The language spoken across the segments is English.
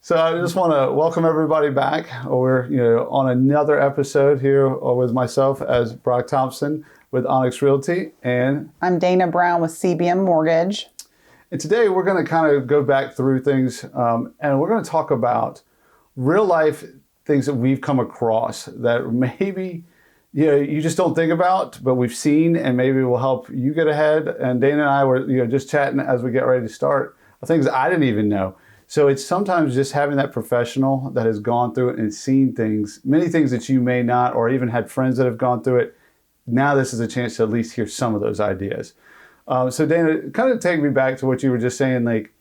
So I just want to welcome everybody back. We're on another episode here with myself as Brock Thompson with Onyx Realty, and I'm Dana Brown with CBM Mortgage. And today we're going to kind of go back through things, and we're going to talk about real life things that we've come across that maybe you just don't think about, but we've seen, and maybe will help you get ahead. And Dana and I were just chatting as we get ready to start things I didn't even know. So it's sometimes just having that professional that has gone through it and seen things, many things that you may not, or even had friends that have gone through it. Now this is a chance to at least hear some of those ideas. So Dana, kind of take me back to what you were just saying, like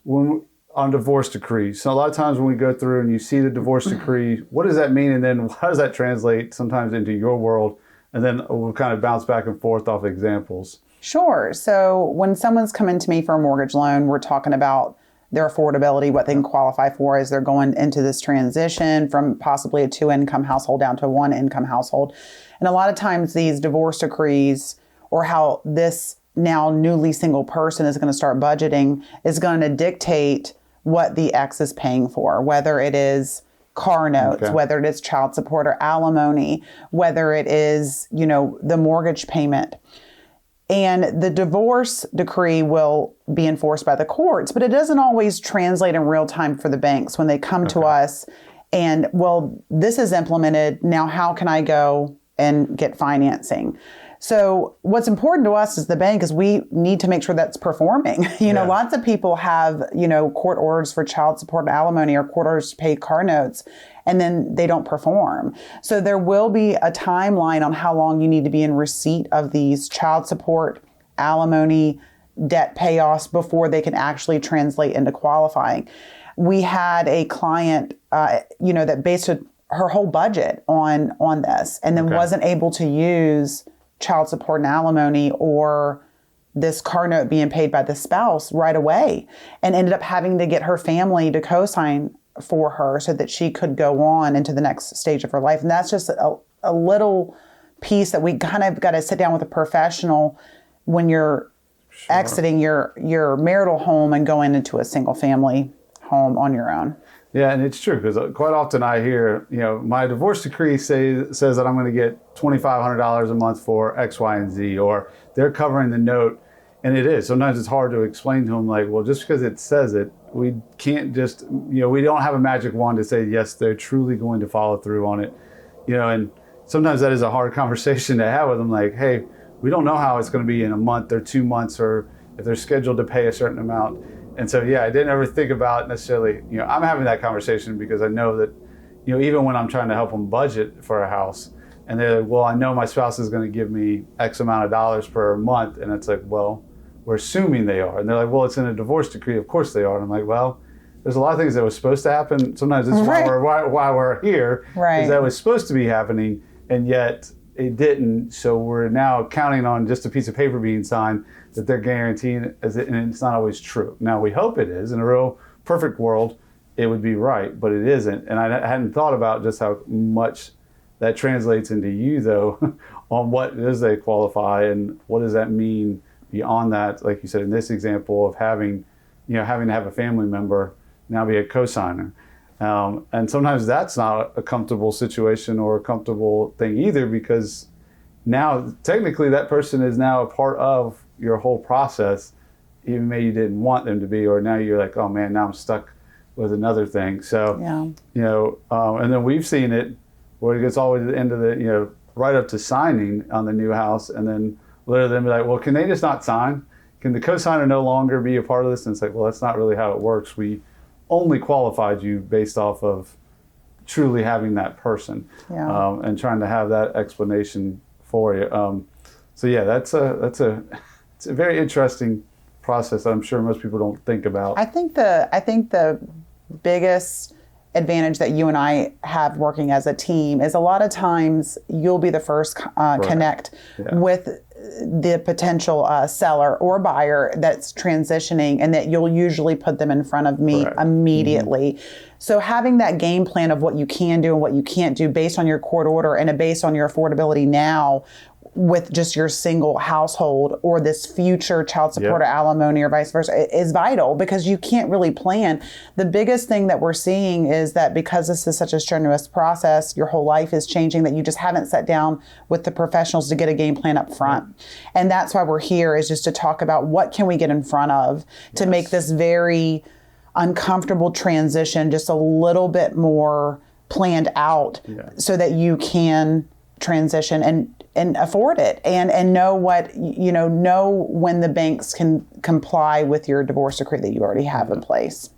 on divorce decrees. So a lot of times when we go through and you see the divorce decree, what does that mean? And then how does that translate sometimes into your world? And then we'll kind of bounce back and forth off examples. Sure. So when someone's coming to me for a mortgage loan, we're talking about their affordability, what they can qualify for as they're going into this transition from possibly a 2-income household down to a 1-income household. And a lot of times these divorce decrees, or how this now newly single person is going to start budgeting, is going to dictate what the ex is paying for, whether it is car notes, whether it is child support or alimony, whether it is, the mortgage payment. And the divorce decree will be enforced by the courts, but it doesn't always translate in real time for the banks when they come to us and, well, this is implemented. Now, how can I go and get financing? So what's important to us as the bank is we need to make sure that's performing. Lots of people have, court orders for child support and alimony, or court orders to pay car notes, and then they don't perform. So there will be a timeline on how long you need to be in receipt of these child support, alimony, debt payoffs before they can actually translate into qualifying. We had a client, that based her whole budget on this, and then wasn't able to use child support and alimony or this car note being paid by the spouse right away, and ended up having to get her family to co-sign for her so that she could go on into the next stage of her life. And that's just a little piece that we kind of got to sit down with a professional when you're exiting your marital home and going into a single family home on your own. Yeah, and it's true, because quite often I hear, my divorce decree says that I'm going to get $2,500 a month for X, Y, and Z, or they're covering the note. And it is. Sometimes it's hard to explain to them, like, well, just because it says it, we can't just, we don't have a magic wand to say, yes, they're truly going to follow through on it. And sometimes that is a hard conversation to have with them, like, hey, we don't know how it's going to be in a month or 2 months, or if they're scheduled to pay a certain amount. And so, I didn't ever think about necessarily, I'm having that conversation because I know that, even when I'm trying to help them budget for a house, and they're like, well, I know my spouse is going to give me X amount of dollars per month. And it's like, well, we're assuming they are. And they're like, well, it's in a divorce decree. Of course they are. And I'm like, well, there's a lot of things that was supposed to happen. Sometimes it's why we're here, is that was supposed to be happening, and yet it didn't. So we're now counting on just a piece of paper being signed that they're guaranteeing, and it's not always true. Now, we hope it is. In a real perfect world, it would be right, but it isn't. And I hadn't thought about just how much that translates into you, though, on what does they qualify and what does that mean beyond that. Like you said, in this example of having to have a family member now be a co-signer. And sometimes that's not a comfortable situation or a comfortable thing either, because now technically that person is now a part of your whole process, even maybe you didn't want them to be, or now you're like, oh man, now I'm stuck with another thing. So, and then we've seen it where it gets all the way to the end of the, right up to signing on the new house, and then literally then be like, well, can they just not sign? Can the co-signer no longer be a part of this? And it's like, well, that's not really how it works. We only qualified you based off of truly having that person, and trying to have that explanation for you. That's a very interesting process that I'm sure most people don't think about. I think the biggest advantage that you and I have working as a team is a lot of times you'll be the first connect with the potential seller or buyer that's transitioning, and that you'll usually put them in front of me immediately. Mm-hmm. So having that game plan of what you can do and what you can't do based on your court order and based on your affordability now with just your single household or this future child support or alimony or vice versa is vital, because you can't really plan. The biggest thing that we're seeing is that because this is such a strenuous process, your whole life is changing, that you just haven't sat down with the professionals to get a game plan up front. And that's why we're here, is just to talk about what can we get in front of to make this very uncomfortable transition just a little bit more planned out so that you can transition and afford it and know what, know when the banks can comply with your divorce decree that you already have in place.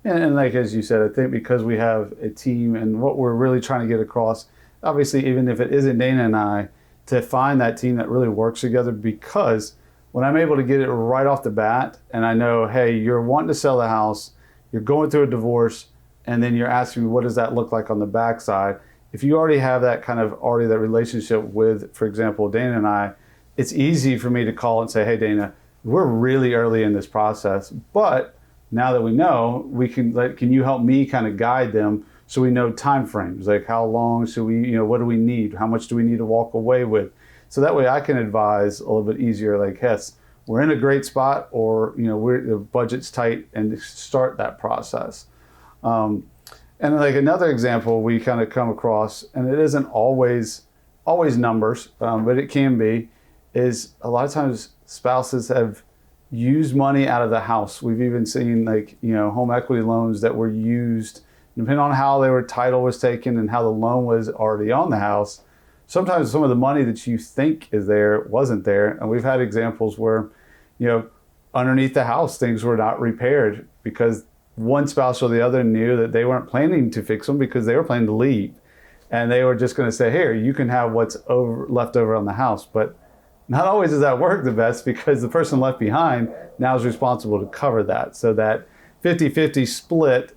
And like, as you said, I think because we have a team and what we're really trying to get across, obviously, even if it isn't Dana and I, to find that team that really works together, because when I'm able to get it right off the bat and I know, hey, you're wanting to sell the house, you're going through a divorce, and then you're asking me, what does that look like on the backside? If you already have that that relationship with, for example, Dana and I, it's easy for me to call and say, hey, Dana, we're really early in this process, but now that we know, can you help me kind of guide them so we know time frames, like how long should we, what do we need? How much do we need to walk away with? So that way I can advise a little bit easier, like, yes, we're in a great spot, or, the budget's tight, and start that process. And like another example we kind of come across, and it isn't always numbers, but it can be, is a lot of times spouses have used money out of the house. We've even seen home equity loans that were used, depending on how title was taken and how the loan was already on the house. Sometimes some of the money that you think is there wasn't there. And we've had examples where, underneath the house, things were not repaired because one spouse or the other knew that they weren't planning to fix them because they were planning to leave. And they were just going to say, here, you can have what's left over on the house. But not always does that work the best, because the person left behind now is responsible to cover that. So that 50-50 split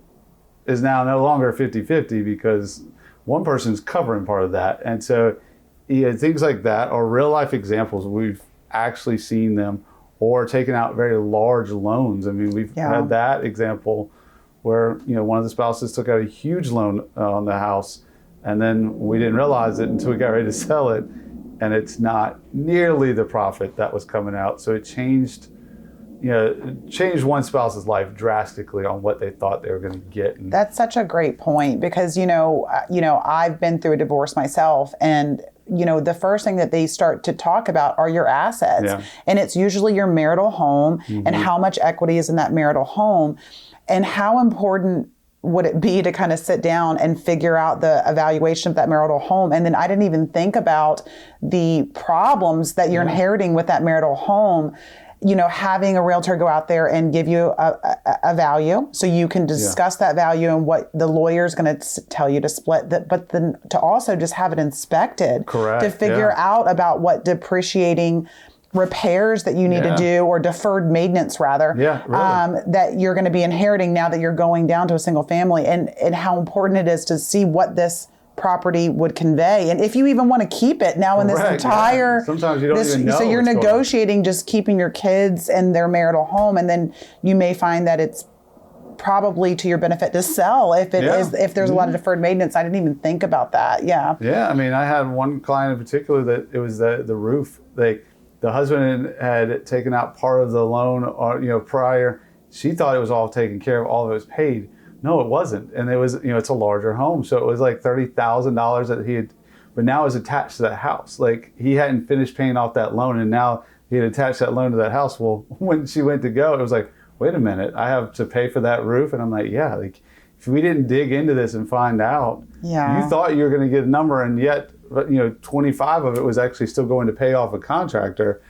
is now no longer 50-50 because one person's covering part of that. And so things like that are real life examples. We've actually seen them, or taken out very large loans. I mean, we've had that example where, one of the spouses took out a huge loan on the house, and then we didn't realize it until we got ready to sell it, and it's not nearly the profit that was coming out. So it changed one spouse's life drastically on what they thought they were going to get. And that's such a great point, because, I've been through a divorce myself, and the first thing that they start to talk about are your assets. Yeah. And it's usually your marital home and how much equity is in that marital home, and how important would it be to kind of sit down and figure out the evaluation of that marital home. And then I didn't even think about the problems that you're inheriting with that marital home. Having a realtor go out there and give you a value so you can discuss that value and what the lawyer's going to tell you to split that, but then to also just have it inspected. Correct. To figure out about what depreciating repairs that you need to do, or deferred maintenance rather, that you're going to be inheriting now that you're going down to a single family, and how important it is to see what this property would convey, and if you even want to keep it now in this entire. Sometimes you don't even know. So you're negotiating just keeping your kids in their marital home, and then you may find that it's probably to your benefit to sell if there's a lot of deferred maintenance. I didn't even think about that. Yeah. I mean, I had one client in particular that it was the roof. The husband had taken out part of the loan, prior. She thought it was all taken care of, all of it was paid. No, it wasn't. And it was, it's a larger home. So it was like $30,000 that he had, but now it was attached to that house. Like, he hadn't finished paying off that loan, and now he had attached that loan to that house. Well, when she went to go, it was like, wait a minute, I have to pay for that roof? And I'm like, if we didn't dig into this and find out, you thought you were going to get a number, and yet, 25 of it was actually still going to pay off a contractor.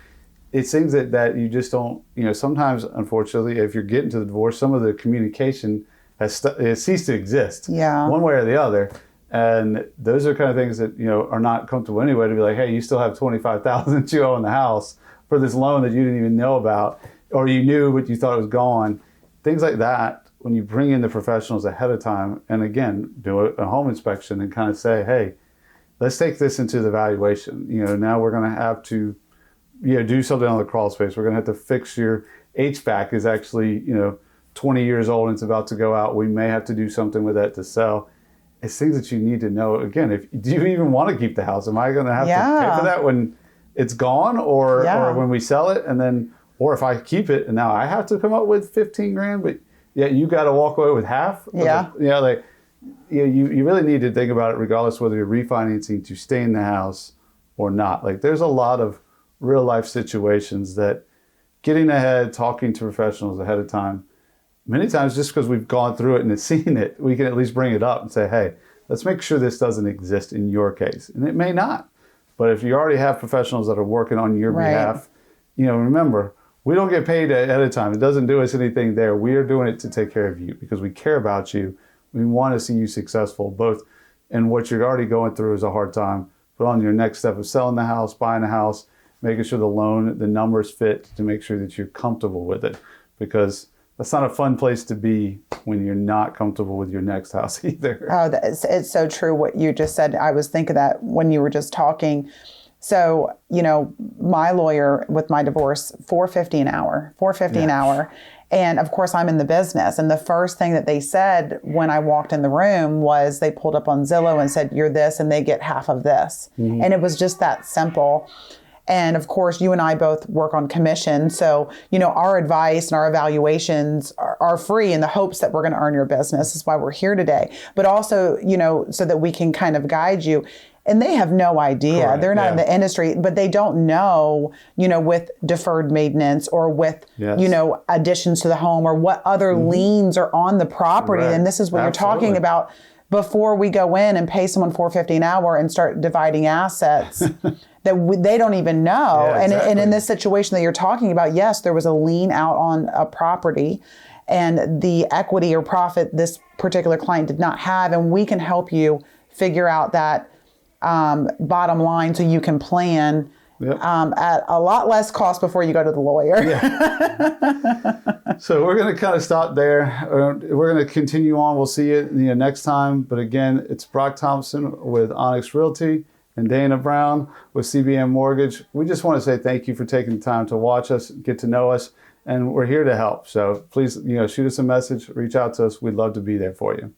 It's things that you just don't, sometimes, unfortunately, if you're getting to the divorce, some of the communication has ceased to exist, one way or the other. And those are kind of things that, are not comfortable anyway, to be like, hey, you still have $25,000 you owe in the house for this loan that you didn't even know about, or you knew, but you thought it was gone. Things like that, when you bring in the professionals ahead of time, and again, do a home inspection and kind of say, hey, let's take this into the valuation. Now we're going to have to, do something on the crawl space. We're going to have to fix your HVAC is actually, 20 years old and it's about to go out. We may have to do something with that to sell. It's things that you need to know. Again, do you even want to keep the house? Am I going to have to pay for that when it's gone, or when we sell it, and then, or if I keep it and now I have to come up with 15 grand, but yeah, you got to walk away with half. Yeah. You really need to think about it regardless whether you're refinancing to stay in the house or not. Like, there's a lot of real life situations that getting ahead, talking to professionals ahead of time, many times just because we've gone through it and seen it, we can at least bring it up and say, hey, let's make sure this doesn't exist in your case. And it may not. But if you already have professionals that are working on your behalf, remember, we don't get paid ahead of time. It doesn't do us anything there. We are doing it to take care of you because we care about you. We want to see you successful, both in what you're already going through is a hard time, but on your next step of selling the house, buying a house, making sure the numbers fit to make sure that you're comfortable with it. Because that's not a fun place to be when you're not comfortable with your next house either. Oh, it's so true what you just said. I was thinking that when you were just talking. So, my lawyer with my divorce, $450 an hour. And of course, I'm in the business. And the first thing that they said when I walked in the room was they pulled up on Zillow and said, you're this, and they get half of this. Mm-hmm. And it was just that simple. And of course, you and I both work on commission. So, our advice and our evaluations are free in the hopes that we're going to earn your business. That's why we're here today. But also, so that we can kind of guide you. And they have no idea. Correct. They're not in the industry, but they don't know, with deferred maintenance or with, additions to the home or what other liens are on the property. Right. And this is what you're talking about. Before we go in and pay someone $450 an hour and start dividing assets that they don't even know. Yeah, exactly. And in this situation that you're talking about, yes, there was a lien out on a property and the equity or profit this particular client did not have. And we can help you figure out that bottom line so you can plan at a lot less cost before you go to the lawyer. Yeah. So we're going to kind of stop there. We're going to continue on. We'll see you next time. But again, it's Brock Thompson with Onyx Realty and Dana Brown with CBM Mortgage. We just want to say thank you for taking the time to watch us, get to know us, and we're here to help. So please, shoot us a message, reach out to us. We'd love to be there for you.